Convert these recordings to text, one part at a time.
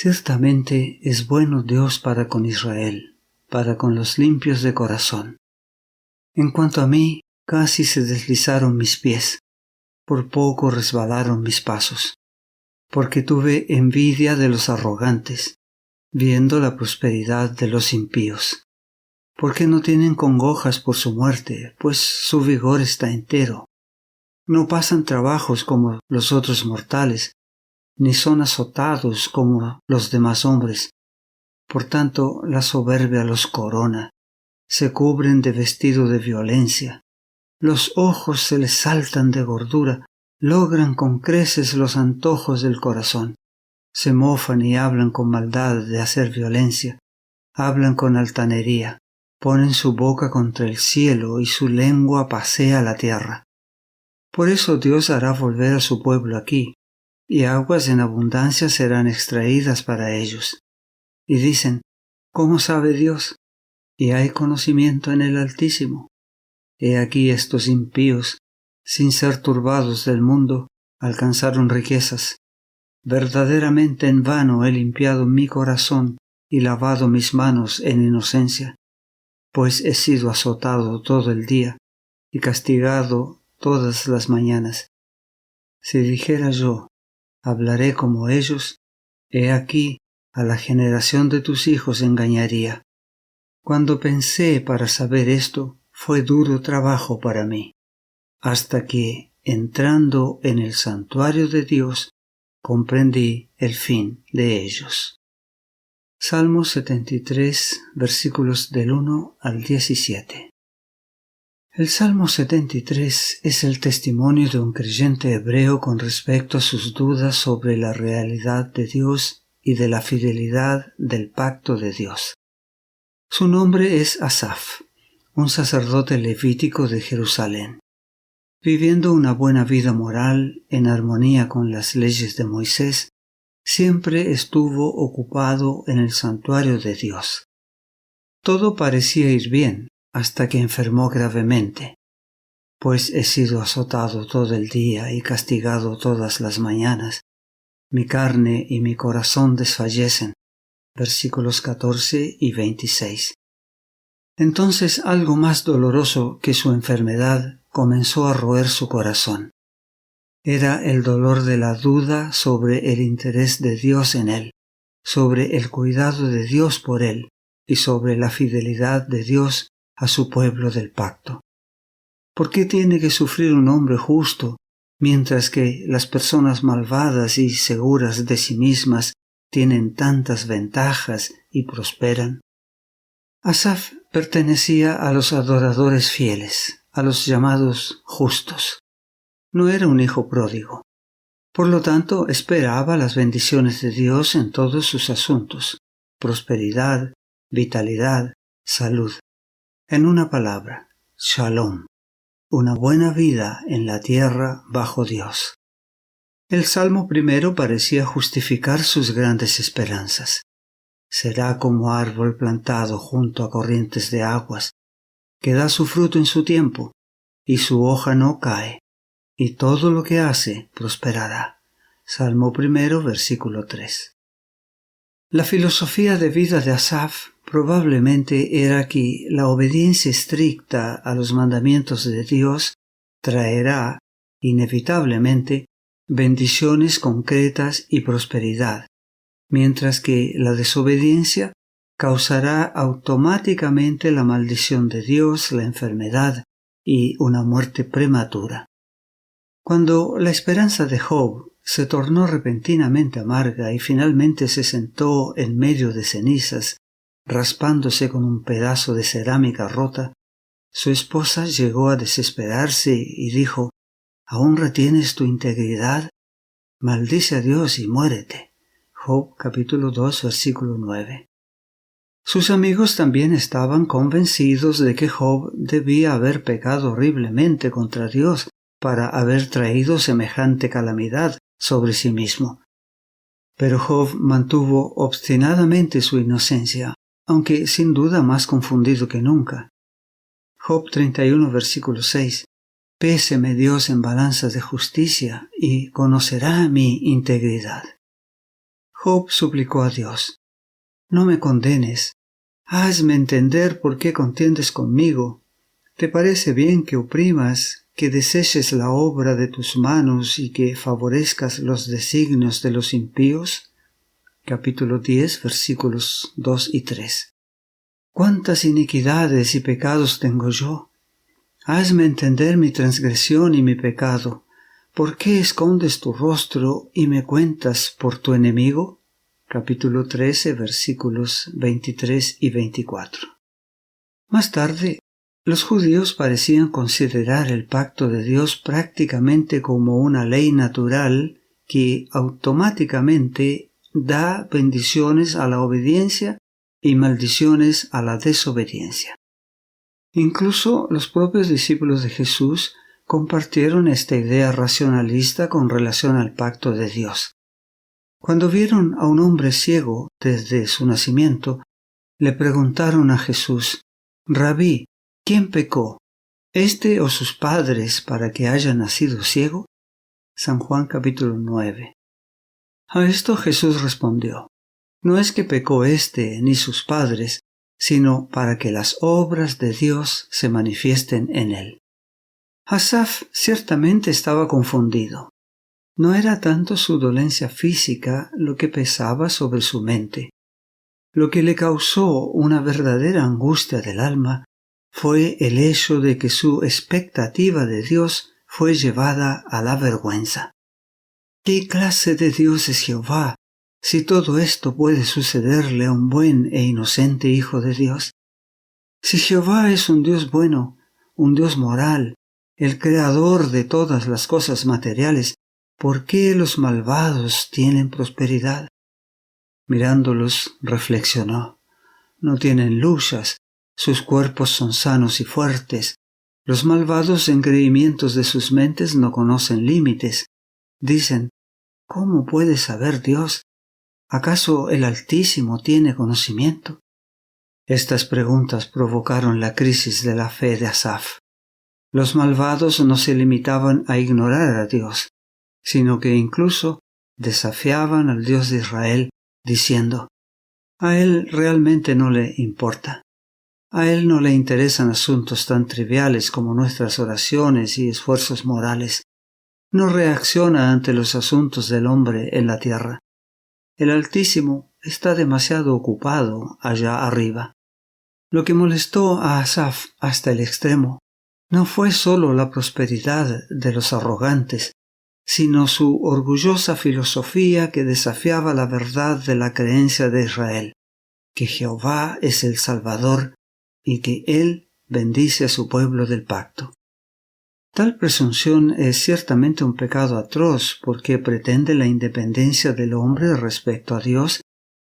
Ciertamente es bueno Dios para con Israel, para con los limpios de corazón. En cuanto a mí, casi se deslizaron mis pies, por poco resbalaron mis pasos, porque tuve envidia de los arrogantes, viendo la prosperidad de los impíos. Porque no tienen congojas por su muerte, pues su vigor está entero. No pasan trabajos como los otros mortales, ni son azotados como los demás hombres. Por tanto, la soberbia los corona, se cubren de vestido de violencia. Los ojos se les saltan de gordura, logran con creces los antojos del corazón. Se mofan y hablan con maldad de hacer violencia, hablan con altanería, ponen su boca contra el cielo y su lengua pasea la tierra. Por eso Dios hará volver a su pueblo aquí, y aguas en abundancia serán extraídas para ellos. Y dicen, ¿cómo sabe Dios? Y hay conocimiento en el Altísimo. He aquí estos impíos, sin ser turbados del mundo, alcanzaron riquezas. Verdaderamente en vano he limpiado mi corazón y lavado mis manos en inocencia, pues he sido azotado todo el día y castigado todas las mañanas. Si dijera yo, hablaré como ellos, he aquí, a la generación de tus hijos engañaría. Cuando pensé para saber esto, fue duro trabajo para mí, hasta que, entrando en el santuario de Dios, comprendí el fin de ellos. Salmo 73, versículos del 1 al 17. El Salmo 73 es el testimonio de un creyente hebreo con respecto a sus dudas sobre la realidad de Dios y de la fidelidad del pacto de Dios. Su nombre es Asaf, un sacerdote levítico de Jerusalén. Viviendo una buena vida moral en armonía con las leyes de Moisés, siempre estuvo ocupado en el santuario de Dios. Todo parecía ir bien hasta que enfermó gravemente. Pues he sido azotado todo el día y castigado todas las mañanas. Mi carne y mi corazón desfallecen. Versículos 14 y 26. Entonces algo más doloroso que su enfermedad comenzó a roer su corazón. Era el dolor de la duda sobre el interés de Dios en él, sobre el cuidado de Dios por él y sobre la fidelidad de Dios a su pueblo del pacto. ¿Por qué tiene que sufrir un hombre justo, mientras que las personas malvadas y seguras de sí mismas tienen tantas ventajas y prosperan? Asaf pertenecía a los adoradores fieles, a los llamados justos. No era un hijo pródigo. Por lo tanto, esperaba las bendiciones de Dios en todos sus asuntos: prosperidad, vitalidad, salud. En una palabra, Shalom, una buena vida en la tierra bajo Dios. El Salmo primero parecía justificar sus grandes esperanzas. Será como árbol plantado junto a corrientes de aguas, que da su fruto en su tiempo, y su hoja no cae, y todo lo que hace prosperará. Salmo primero, versículo 3. La filosofía de vida de Asaf probablemente era que la obediencia estricta a los mandamientos de Dios traerá, inevitablemente, bendiciones concretas y prosperidad, mientras que la desobediencia causará automáticamente la maldición de Dios, la enfermedad y una muerte prematura. Cuando la esperanza de Job se tornó repentinamente amarga y finalmente se sentó en medio de cenizas, raspándose con un pedazo de cerámica rota, su esposa llegó a desesperarse y dijo: ¿Aún retienes tu integridad? Maldice a Dios y muérete. Job capítulo 2 versículo 9. Sus amigos también estaban convencidos de que Job debía haber pecado horriblemente contra Dios para haber traído semejante calamidad sobre sí mismo. Pero Job mantuvo obstinadamente su inocencia, aunque sin duda más confundido que nunca. Job 31 versículo 6. Péseme Dios en balanzas de justicia y conocerá mi integridad. Job suplicó a Dios: «No me condenes. Hazme entender por qué contiendes conmigo. ¿Te parece bien que oprimas, que deseches la obra de tus manos y que favorezcas los designios de los impíos?» Capítulo 10, versículos 2 y 3. «¿Cuántas iniquidades y pecados tengo yo? Hazme entender mi transgresión y mi pecado. ¿Por qué escondes tu rostro y me cuentas por tu enemigo?» Capítulo 13, versículos 23 y 24. Más tarde, los judíos parecían considerar el pacto de Dios prácticamente como una ley natural que automáticamente da bendiciones a la obediencia y maldiciones a la desobediencia. Incluso los propios discípulos de Jesús compartieron esta idea racionalista con relación al pacto de Dios. Cuando vieron a un hombre ciego desde su nacimiento, le preguntaron a Jesús: «Rabí, ¿quién pecó, éste o sus padres, para que haya nacido ciego?» San Juan capítulo 9. A esto Jesús respondió: «No es que pecó éste ni sus padres, sino para que las obras de Dios se manifiesten en él». Asaf ciertamente estaba confundido. No era tanto su dolencia física lo que pesaba sobre su mente. Lo que le causó una verdadera angustia del alma fue el hecho de que su expectativa de Dios fue llevada a la vergüenza. ¿Qué clase de Dios es Jehová, si todo esto puede sucederle a un buen e inocente hijo de Dios? Si Jehová es un Dios bueno, un Dios moral, el creador de todas las cosas materiales, ¿por qué los malvados tienen prosperidad? Mirándolos, reflexionó: no tienen luchas, sus cuerpos son sanos y fuertes. Los malvados engreimientos de sus mentes no conocen límites. Dicen: ¿cómo puede saber Dios? ¿Acaso el Altísimo tiene conocimiento? Estas preguntas provocaron la crisis de la fe de Asaf. Los malvados no se limitaban a ignorar a Dios, sino que incluso desafiaban al Dios de Israel, diciendo: a Él realmente no le importa. A Él no le interesan asuntos tan triviales como nuestras oraciones y esfuerzos morales. No reacciona ante los asuntos del hombre en la tierra. El Altísimo está demasiado ocupado allá arriba. Lo que molestó a Asaf hasta el extremo no fue sólo la prosperidad de los arrogantes, sino su orgullosa filosofía que desafiaba la verdad de la creencia de Israel, que Jehová es el Salvador y que Él bendice a su pueblo del pacto. Tal presunción es ciertamente un pecado atroz porque pretende la independencia del hombre respecto a Dios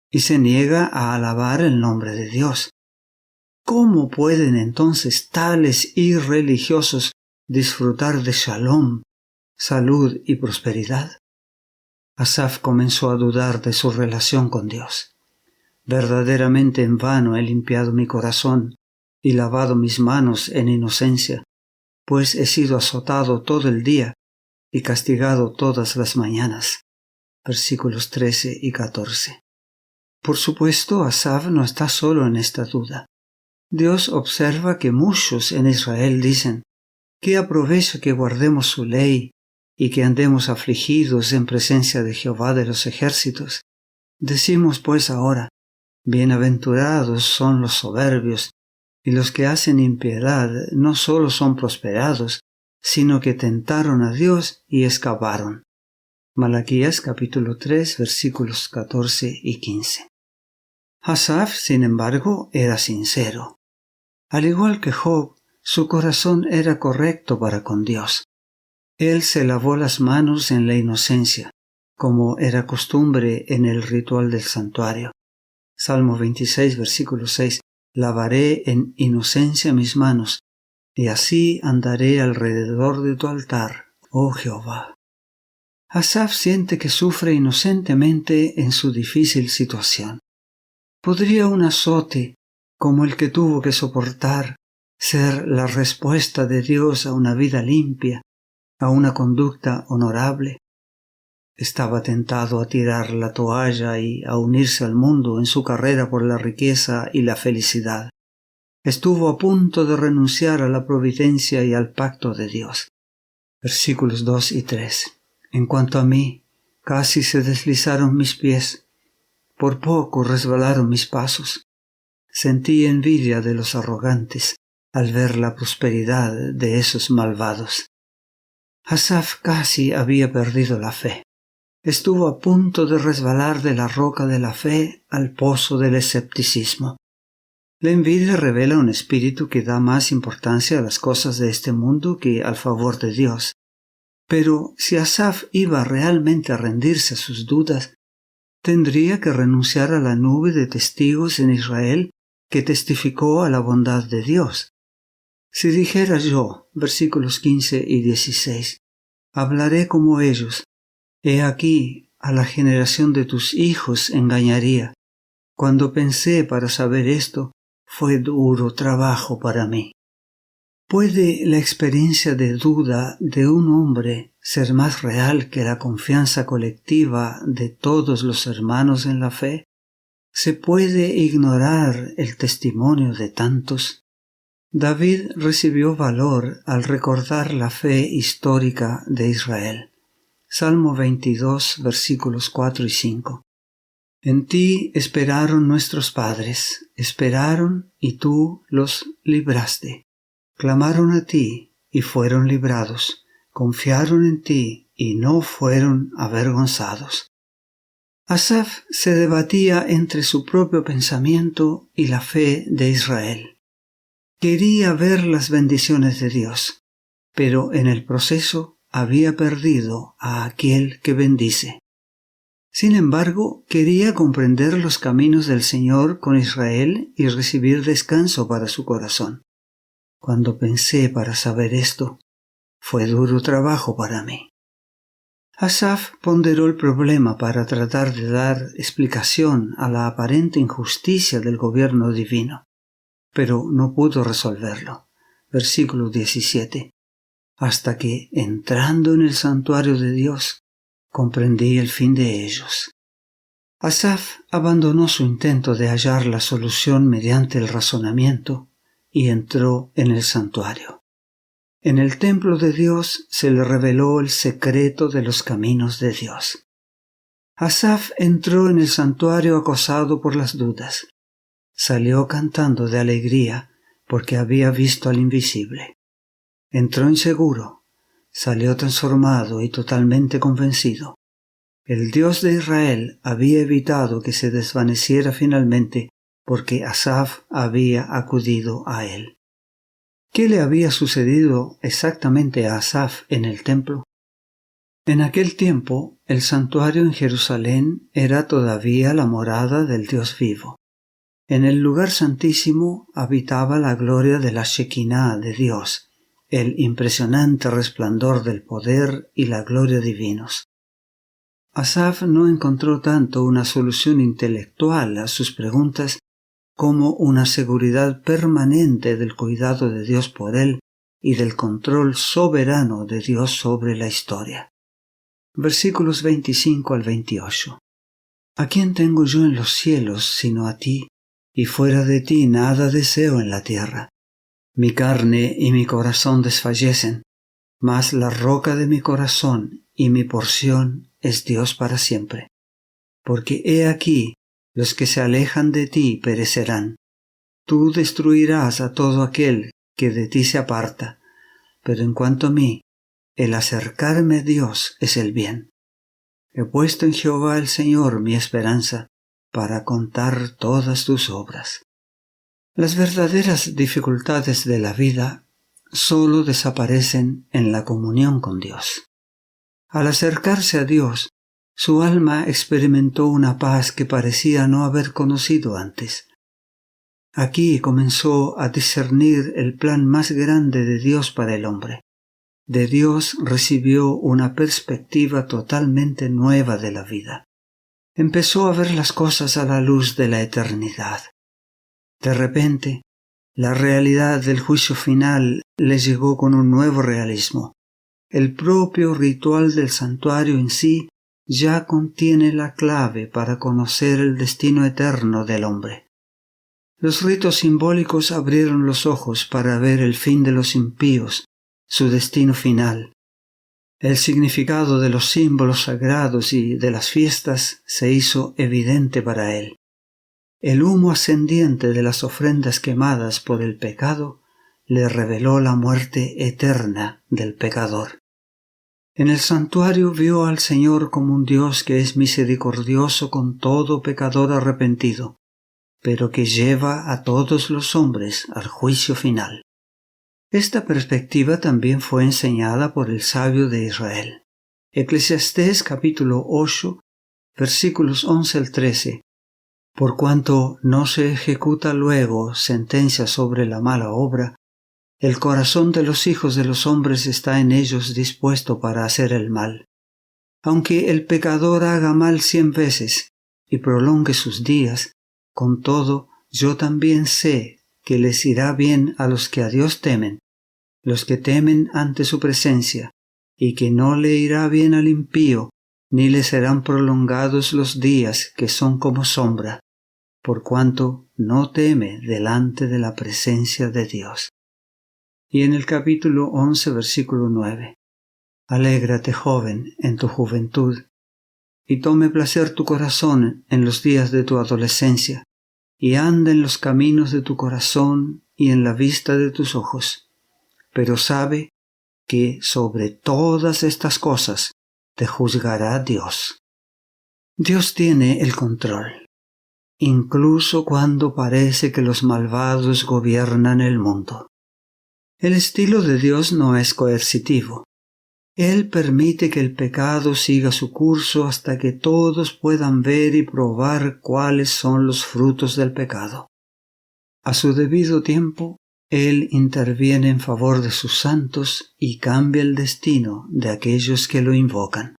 y se niega a alabar el nombre de Dios. ¿Cómo pueden entonces tales irreligiosos disfrutar de shalom, salud y prosperidad? Asaf comenzó a dudar de su relación con Dios. Verdaderamente en vano he limpiado mi corazón y lavado mis manos en inocencia, pues he sido azotado todo el día y castigado todas las mañanas. Versículos 13 y 14. Por supuesto, Asaf no está solo en esta duda. Dios observa que muchos en Israel dicen: ¿qué aprovecha que guardemos su ley y que andemos afligidos en presencia de Jehová de los ejércitos? Decimos pues ahora: bienaventurados son los soberbios, y los que hacen impiedad no solo son prosperados, sino que tentaron a Dios y escaparon. Malaquías capítulo 3 versículos 14 y 15. Asaf, sin embargo, era sincero. Al igual que Job, su corazón era correcto para con Dios. Él se lavó las manos en la inocencia, como era costumbre en el ritual del santuario. Salmo 26, versículo 6. Lavaré en inocencia mis manos, y así andaré alrededor de tu altar, oh Jehová. Asaf siente que sufre inocentemente en su difícil situación. ¿Podría un azote, como el que tuvo que soportar, ser la respuesta de Dios a una vida limpia, a una conducta honorable? Estaba tentado a tirar la toalla y a unirse al mundo en su carrera por la riqueza y la felicidad. Estuvo a punto de renunciar a la providencia y al pacto de Dios. Versículos 2 y 3. En cuanto a mí, casi se deslizaron mis pies. Por poco resbalaron mis pasos. Sentí envidia de los arrogantes al ver la prosperidad de esos malvados. Asaf casi había perdido la fe. Estuvo a punto de resbalar de la roca de la fe al pozo del escepticismo. La envidia revela un espíritu que da más importancia a las cosas de este mundo que al favor de Dios. Pero si Asaf iba realmente a rendirse a sus dudas, tendría que renunciar a la nube de testigos en Israel que testificó a la bondad de Dios. Si dijera yo, versículos 15 y 16, hablaré como ellos, he aquí, a la generación de tus hijos engañaría. Cuando pensé para saber esto, fue duro trabajo para mí. ¿Puede la experiencia de duda de un hombre ser más real que la confianza colectiva de todos los hermanos en la fe? ¿Se puede ignorar el testimonio de tantos? David recibió valor al recordar la fe histórica de Israel. Salmo 22, versículos 4 y 5. En ti esperaron nuestros padres, esperaron y tú los libraste. Clamaron a ti y fueron librados, confiaron en ti y no fueron avergonzados. Asaf se debatía entre su propio pensamiento y la fe de Israel. Quería ver las bendiciones de Dios, pero en el proceso había perdido a aquel que bendice. Sin embargo, quería comprender los caminos del Señor con Israel y recibir descanso para su corazón. Cuando pensé para saber esto, fue duro trabajo para mí. Asaf ponderó el problema para tratar de dar explicación a la aparente injusticia del gobierno divino, pero no pudo resolverlo. Versículo 17. Hasta que, entrando en el santuario de Dios, comprendí el fin de ellos. Asaf abandonó su intento de hallar la solución mediante el razonamiento y entró en el santuario. En el templo de Dios se le reveló el secreto de los caminos de Dios. Asaf entró en el santuario acosado por las dudas. Salió cantando de alegría porque había visto al invisible. Entró inseguro, salió transformado y totalmente convencido. El Dios de Israel había evitado que se desvaneciera finalmente porque Asaf había acudido a él. ¿Qué le había sucedido exactamente a Asaf en el templo? En aquel tiempo, el santuario en Jerusalén era todavía la morada del Dios vivo. En el lugar santísimo habitaba la gloria de la Shekinah de Dios, el impresionante resplandor del poder y la gloria divinos. Asaf no encontró tanto una solución intelectual a sus preguntas como una seguridad permanente del cuidado de Dios por él y del control soberano de Dios sobre la historia. Versículos 25 al 28. ¿A quién tengo yo en los cielos sino a ti? Y fuera de ti nada deseo en la tierra. Mi carne y mi corazón desfallecen, mas la roca de mi corazón y mi porción es Dios para siempre. Porque he aquí, los que se alejan de ti perecerán. Tú destruirás a todo aquel que de ti se aparta, pero en cuanto a mí, el acercarme a Dios es el bien. He puesto en Jehová el Señor mi esperanza, para contar todas tus obras. Las verdaderas dificultades de la vida solo desaparecen en la comunión con Dios. Al acercarse a Dios, su alma experimentó una paz que parecía no haber conocido antes. Aquí comenzó a discernir el plan más grande de Dios para el hombre. De Dios recibió una perspectiva totalmente nueva de la vida. Empezó a ver las cosas a la luz de la eternidad. De repente, la realidad del juicio final le llegó con un nuevo realismo. El propio ritual del santuario en sí ya contiene la clave para conocer el destino eterno del hombre. Los ritos simbólicos abrieron los ojos para ver el fin de los impíos, su destino final. El significado de los símbolos sagrados y de las fiestas se hizo evidente para él. El humo ascendiente de las ofrendas quemadas por el pecado le reveló la muerte eterna del pecador. En el santuario vio al Señor como un Dios que es misericordioso con todo pecador arrepentido, pero que lleva a todos los hombres al juicio final. Esta perspectiva también fue enseñada por el sabio de Israel. Eclesiastés capítulo 8, versículos 11 al 13. Por cuanto no se ejecuta luego sentencia sobre la mala obra, el corazón de los hijos de los hombres está en ellos dispuesto para hacer el mal. Aunque el pecador haga mal 100 veces y prolongue sus días, con todo yo también sé que les irá bien a los que a Dios temen, los que temen ante su presencia, y que no le irá bien al impío, ni le serán prolongados los días que son como sombra, por cuanto no teme delante de la presencia de Dios. Y en el capítulo 11, versículo 9. Alégrate, joven, en tu juventud, y tome placer tu corazón en los días de tu adolescencia, y anda en los caminos de tu corazón y en la vista de tus ojos. Pero sabe que sobre todas estas cosas te juzgará Dios. Dios tiene el control, incluso cuando parece que los malvados gobiernan el mundo. El estilo de Dios no es coercitivo. Él permite que el pecado siga su curso hasta que todos puedan ver y probar cuáles son los frutos del pecado. A su debido tiempo, Él interviene en favor de sus santos y cambia el destino de aquellos que lo invocan.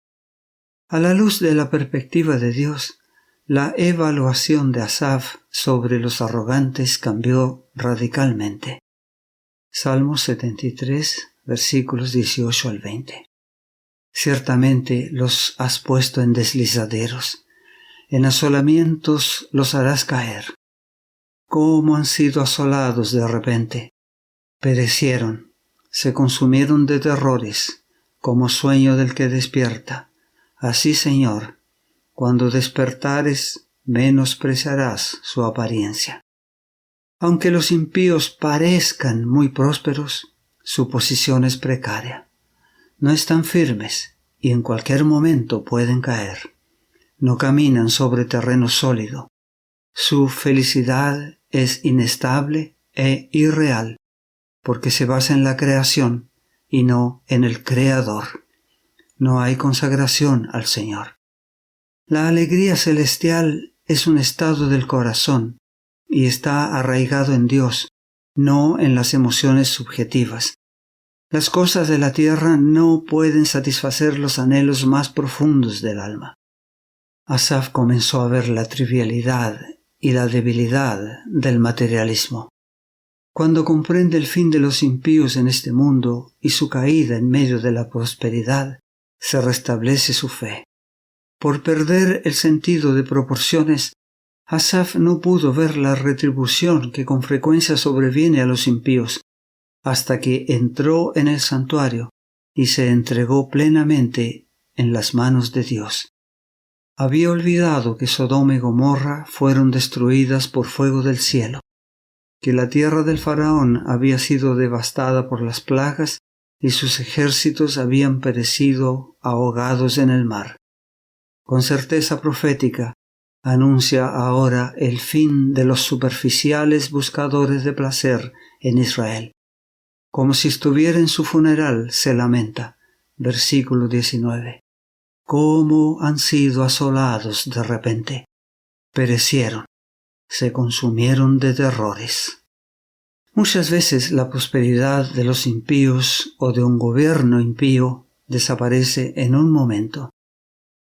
A la luz de la perspectiva de Dios, la evaluación de Asaf sobre los arrogantes cambió radicalmente. Salmo 73, versículos 18 al 20. Ciertamente los has puesto en deslizaderos, en asolamientos los harás caer. ¿Cómo han sido asolados de repente? Perecieron, se consumieron de terrores, como sueño del que despierta. Así, Señor, cuando despertares, menospreciarás su apariencia. Aunque los impíos parezcan muy prósperos, su posición es precaria. No están firmes y en cualquier momento pueden caer. No caminan sobre terreno sólido. Su felicidad es inestable e irreal, porque se basa en la creación y no en el Creador. No hay consagración al Señor. La alegría celestial es un estado del corazón y está arraigado en Dios, no en las emociones subjetivas. Las cosas de la tierra no pueden satisfacer los anhelos más profundos del alma. Asaf comenzó a ver la trivialidad y la debilidad del materialismo. Cuando comprende el fin de los impíos en este mundo y su caída en medio de la prosperidad, se restablece su fe. Por perder el sentido de proporciones, Asaf no pudo ver la retribución que con frecuencia sobreviene a los impíos, hasta que entró en el santuario y se entregó plenamente en las manos de Dios. Había olvidado que Sodoma y Gomorra fueron destruidas por fuego del cielo, que la tierra del faraón había sido devastada por las plagas y sus ejércitos habían perecido ahogados en el mar. Con certeza profética, anuncia ahora el fin de los superficiales buscadores de placer en Israel. Como si estuviera en su funeral, se lamenta. Versículo 19. ¿Cómo han sido asolados de repente? Perecieron, se consumieron de terrores. Muchas veces la prosperidad de los impíos o de un gobierno impío desaparece en un momento.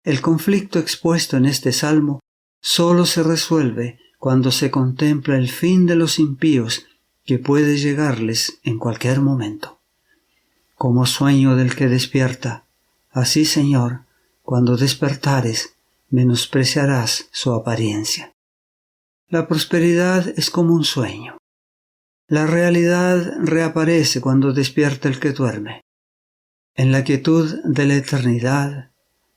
El conflicto expuesto en este salmo solo se resuelve cuando se contempla el fin de los impíos que puede llegarles en cualquier momento. Como sueño del que despierta, así, Señor, Cuando despertares, menospreciarás su apariencia. La prosperidad es como un sueño. La realidad reaparece cuando despierta el que duerme. En la quietud de la eternidad,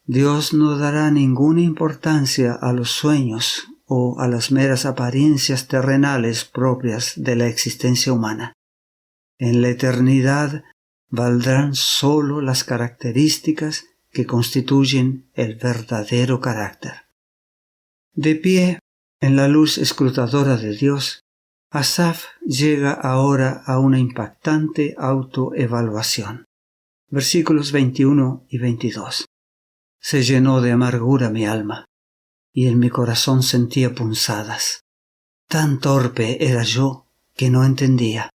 Dios no dará ninguna importancia a los sueños o a las meras apariencias terrenales propias de la existencia humana. En la eternidad valdrán sólo las características que constituyen el verdadero carácter. De pie, en la luz escrutadora de Dios, Asaf llega ahora a una impactante autoevaluación. Versículos 21 y 22. Se llenó de amargura mi alma, y en mi corazón sentía punzadas. Tan torpe era yo que no entendía.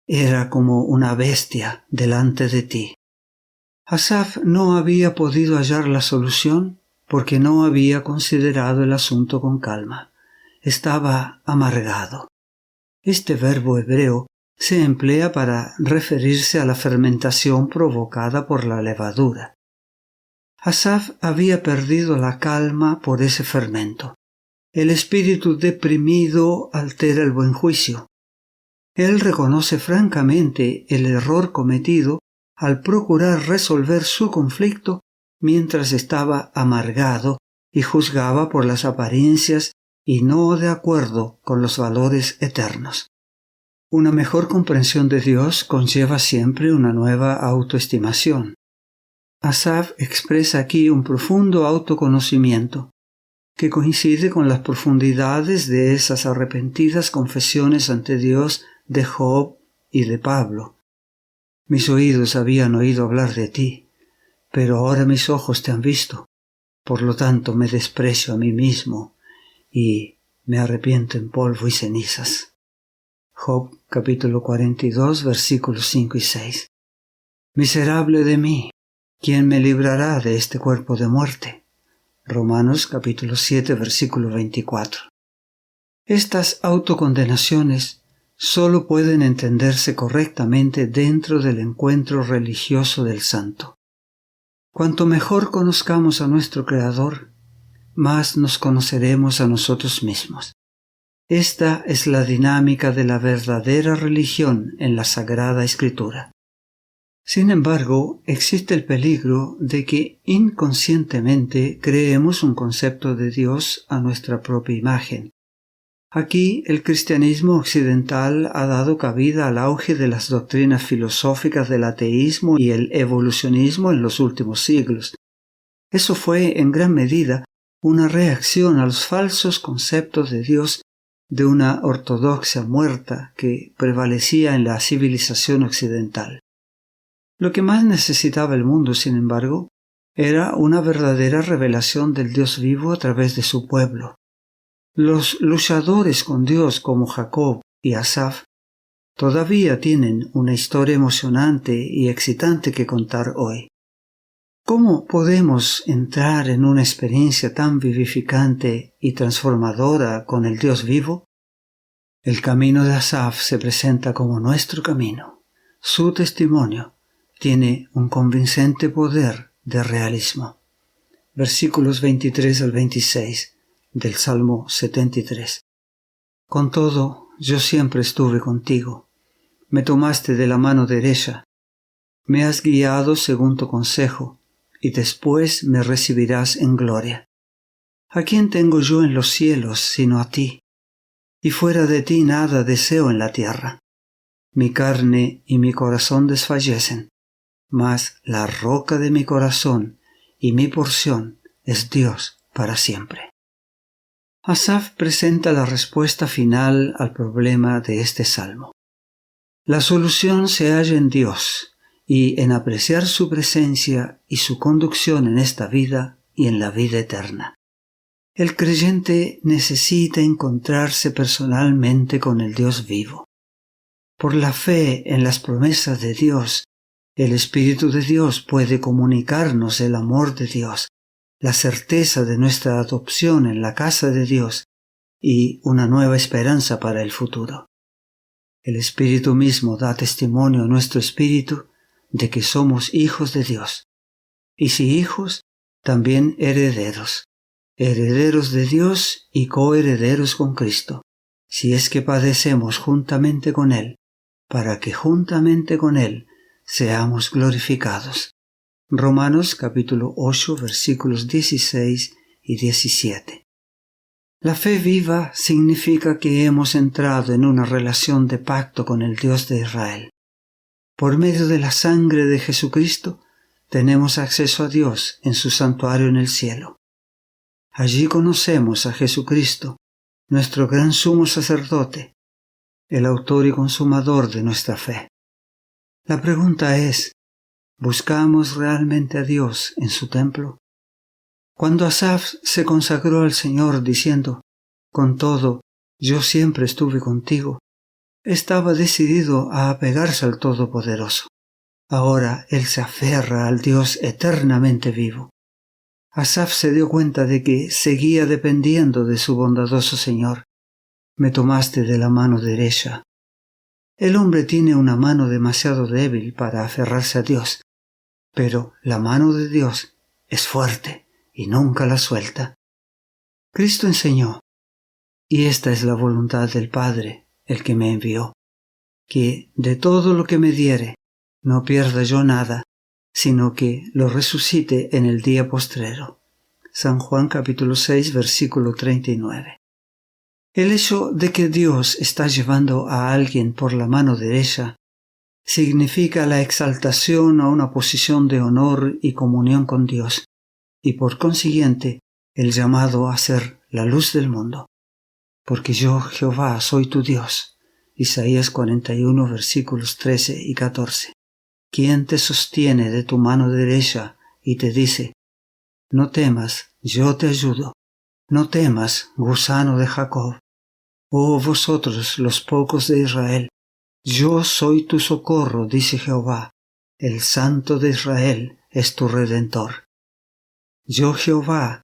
Era como una bestia delante de ti. Asaf no había podido hallar la solución porque no había considerado el asunto con calma. Estaba amargado. Este verbo hebreo se emplea para referirse a la fermentación provocada por la levadura. Asaf había perdido la calma por ese fermento. El espíritu deprimido altera el buen juicio. Él reconoce francamente el error cometido al procurar resolver su conflicto mientras estaba amargado y juzgaba por las apariencias y no de acuerdo con los valores eternos. Una mejor comprensión de Dios conlleva siempre una nueva autoestimación. Asaf expresa aquí un profundo autoconocimiento que coincide con las profundidades de esas arrepentidas confesiones ante Dios de Job y de Pablo. Mis oídos habían oído hablar de ti, pero ahora mis ojos te han visto. Por lo tanto me desprecio a mí mismo y me arrepiento en polvo y cenizas. Job capítulo 42 versículos 5 y 6. Miserable de mí, ¿quién me librará de este cuerpo de muerte? Romanos capítulo 7 versículo 24. Estas autocondenaciones solo pueden entenderse correctamente dentro del encuentro religioso del santo. Cuanto mejor conozcamos a nuestro Creador, más nos conoceremos a nosotros mismos. Esta es la dinámica de la verdadera religión en la Sagrada Escritura. Sin embargo, existe el peligro de que inconscientemente creemos un concepto de Dios a nuestra propia imagen. Aquí el cristianismo occidental ha dado cabida al auge de las doctrinas filosóficas del ateísmo y el evolucionismo en los últimos siglos. Eso fue en gran medida una reacción a los falsos conceptos de Dios de una ortodoxia muerta que prevalecía en la civilización occidental. Lo que más necesitaba el mundo, sin embargo, era una verdadera revelación del Dios vivo a través de su pueblo. Los luchadores con Dios como Jacob y Asaf todavía tienen una historia emocionante y excitante que contar hoy. ¿Cómo podemos entrar en una experiencia tan vivificante y transformadora con el Dios vivo? El camino de Asaf se presenta como nuestro camino. Su testimonio tiene un convincente poder de realismo. Versículos 23 al 26 del Salmo 73. Con todo, yo siempre estuve contigo. Me tomaste de la mano derecha. Me has guiado según tu consejo, y después me recibirás en gloria. ¿A quién tengo yo en los cielos sino a ti? Y fuera de ti nada deseo en la tierra. Mi carne y mi corazón desfallecen, mas la roca de mi corazón y mi porción es Dios para siempre. Asaf presenta la respuesta final al problema de este salmo. La solución se halla en Dios y en apreciar su presencia y su conducción en esta vida y en la vida eterna. El creyente necesita encontrarse personalmente con el Dios vivo. Por la fe en las promesas de Dios, el Espíritu de Dios puede comunicarnos el amor de Dios, la certeza de nuestra adopción en la casa de Dios y una nueva esperanza para el futuro. El Espíritu mismo da testimonio a nuestro espíritu de que somos hijos de Dios, y si hijos, también herederos, herederos de Dios y coherederos con Cristo, si es que padecemos juntamente con Él, para que juntamente con Él seamos glorificados. Romanos capítulo 8 versículos 16 y 17. La fe viva significa que hemos entrado en una relación de pacto con el Dios de Israel. Por medio de la sangre de Jesucristo, tenemos acceso a Dios en su santuario en el cielo. Allí conocemos a Jesucristo, nuestro gran sumo sacerdote, el autor y consumador de nuestra fe. La pregunta es, ¿buscamos realmente a Dios en su templo? Cuando Asaf se consagró al Señor diciendo, «Con todo, yo siempre estuve contigo», estaba decidido a apegarse al Todopoderoso. Ahora él se aferra al Dios eternamente vivo. Asaf se dio cuenta de que seguía dependiendo de su bondadoso Señor. Me tomaste de la mano derecha. El hombre tiene una mano demasiado débil para aferrarse a Dios, pero la mano de Dios es fuerte y nunca la suelta. Cristo enseñó, y esta es la voluntad del Padre, el que me envió, que de todo lo que me diere, no pierda yo nada, sino que lo resucite en el día postrero. San Juan capítulo 6 versículo 39. El hecho de que Dios está llevando a alguien por la mano derecha significa la exaltación a una posición de honor y comunión con Dios, y por consiguiente el llamado a ser la luz del mundo. Porque yo, Jehová, soy tu Dios. Isaías 41 versículos 13 y 14. ¿Quién te sostiene de tu mano derecha y te dice, no temas, yo te ayudo, no temas, gusano de Jacob? Oh vosotros los pocos de Israel, yo soy tu socorro, dice Jehová, el Santo de Israel es tu Redentor. Yo Jehová,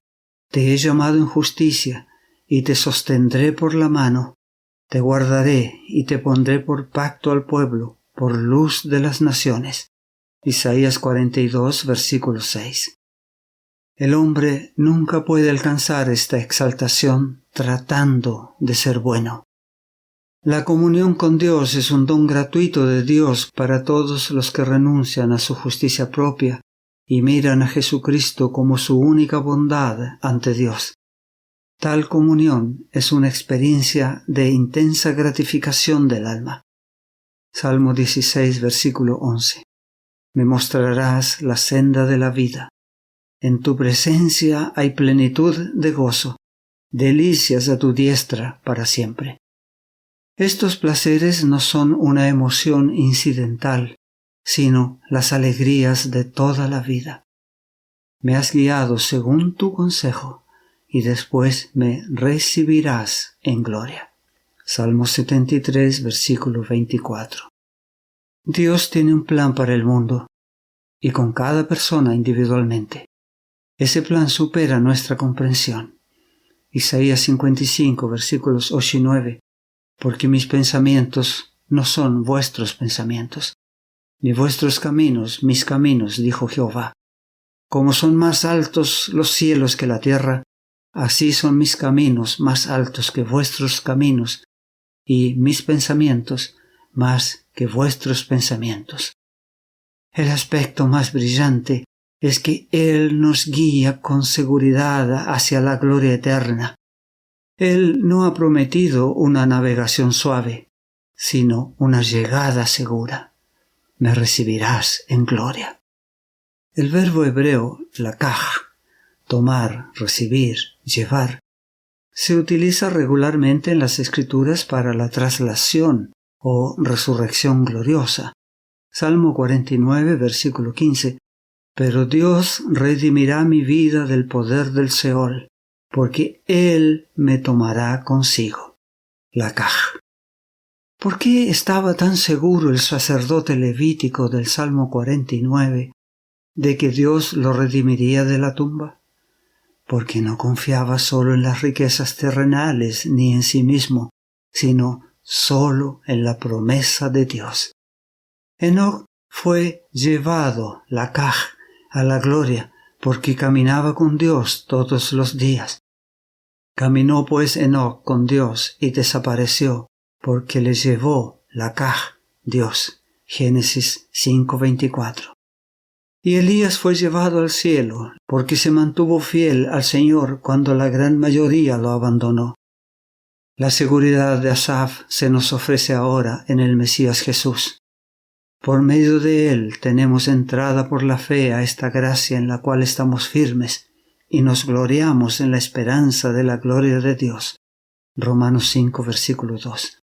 te he llamado en justicia, y te sostendré por la mano, te guardaré y te pondré por pacto al pueblo, por luz de las naciones. Isaías 42, versículo 6. El hombre nunca puede alcanzar esta exaltación tratando de ser bueno. La comunión con Dios es un don gratuito de Dios para todos los que renuncian a su justicia propia y miran a Jesucristo como su única bondad ante Dios. Tal comunión es una experiencia de intensa gratificación del alma. Salmo 16, versículo 11. Me mostrarás la senda de la vida. En tu presencia hay plenitud de gozo, delicias a tu diestra para siempre. Estos placeres no son una emoción incidental, sino las alegrías de toda la vida. Me has guiado según tu consejo, y después me recibirás en gloria. Salmo 73, versículo 24. Dios tiene un plan para el mundo, y con cada persona individualmente. Ese plan supera nuestra comprensión. Isaías 55, versículos 8 y 9. Porque mis pensamientos no son vuestros pensamientos, ni vuestros caminos mis caminos, dijo Jehová. Como son más altos los cielos que la tierra, así son mis caminos más altos que vuestros caminos, y mis pensamientos más que vuestros pensamientos. El aspecto más brillante es que Él nos guía con seguridad hacia la gloria eterna. Él no ha prometido una navegación suave, sino una llegada segura. Me recibirás en gloria. El verbo hebreo lakaj, tomar, recibir, llevar, se utiliza regularmente en las Escrituras para la traslación o resurrección gloriosa. Salmo 49, versículo 15. Pero Dios redimirá mi vida del poder del Seol, porque Él me tomará consigo. Lakaj. ¿Por qué estaba tan seguro el sacerdote levítico del Salmo 49 de que Dios lo redimiría de la tumba? Porque no confiaba solo en las riquezas terrenales ni en sí mismo, sino solo en la promesa de Dios. Enoc fue llevado, Lakaj, a la gloria porque caminaba con Dios todos los días. Caminó pues Enoc con Dios y desapareció, porque le llevó la Kaj, Dios. Génesis 5:24. Y Elías fue llevado al cielo, porque se mantuvo fiel al Señor cuando la gran mayoría lo abandonó. La seguridad de Asaf se nos ofrece ahora en el Mesías Jesús. Por medio de él tenemos entrada por la fe a esta gracia en la cual estamos firmes y nos gloriamos en la esperanza de la gloria de Dios. Romanos 5, versículo 2.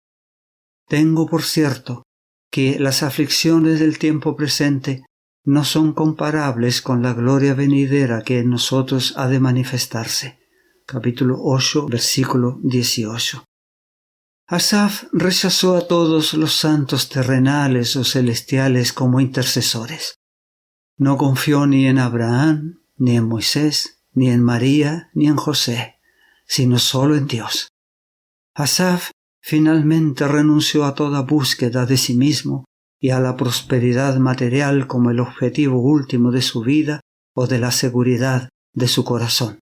Tengo por cierto que las aflicciones del tiempo presente no son comparables con la gloria venidera que en nosotros ha de manifestarse. Capítulo 8, versículo 18. Asaf rechazó a todos los santos terrenales o celestiales como intercesores. No confió ni en Abraham, ni en Moisés, ni en María, ni en José, sino solo en Dios. Asaf finalmente renunció a toda búsqueda de sí mismo y a la prosperidad material como el objetivo último de su vida o de la seguridad de su corazón.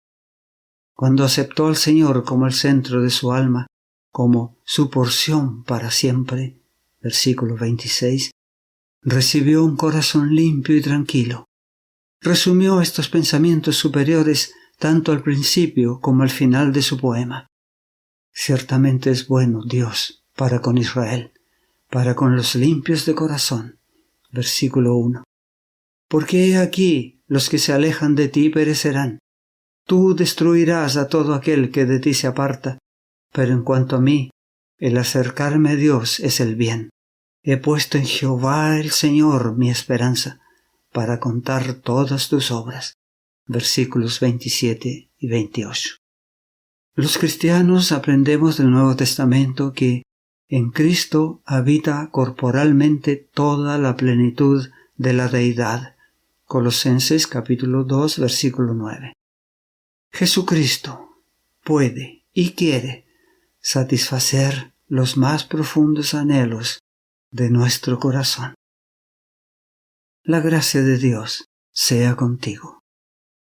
Cuando aceptó al Señor como el centro de su alma, como su porción para siempre, versículo 26, recibió un corazón limpio y tranquilo. Resumió estos pensamientos superiores tanto al principio como al final de su poema. Ciertamente es bueno Dios para con Israel, para con los limpios de corazón. Versículo 1. Porque he aquí, los que se alejan de ti perecerán. Tú destruirás a todo aquel que de ti se aparta. Pero en cuanto a mí, el acercarme a Dios es el bien. He puesto en Jehová el Señor mi esperanza, para contar todas tus obras. Versículos 27 y 28. Los cristianos aprendemos del Nuevo Testamento que en Cristo habita corporalmente toda la plenitud de la deidad. Colosenses capítulo 2, versículo 9. Jesucristo puede y quiere satisfacer los más profundos anhelos de nuestro corazón. La gracia de Dios sea contigo.